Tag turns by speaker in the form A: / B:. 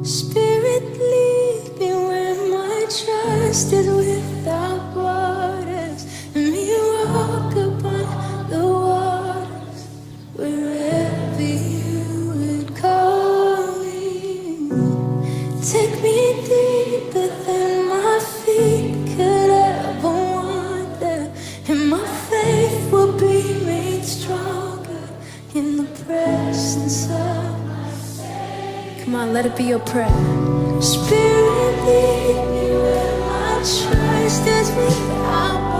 A: Spirit, lead me where my trust is without borders. Let me walk upon the waters wherever you would call me. Take me deeper than my feet could ever wander, and my faith will be made stronger in the presence of. Come on, let it be your prayer. Spirit, lead me where my trust is without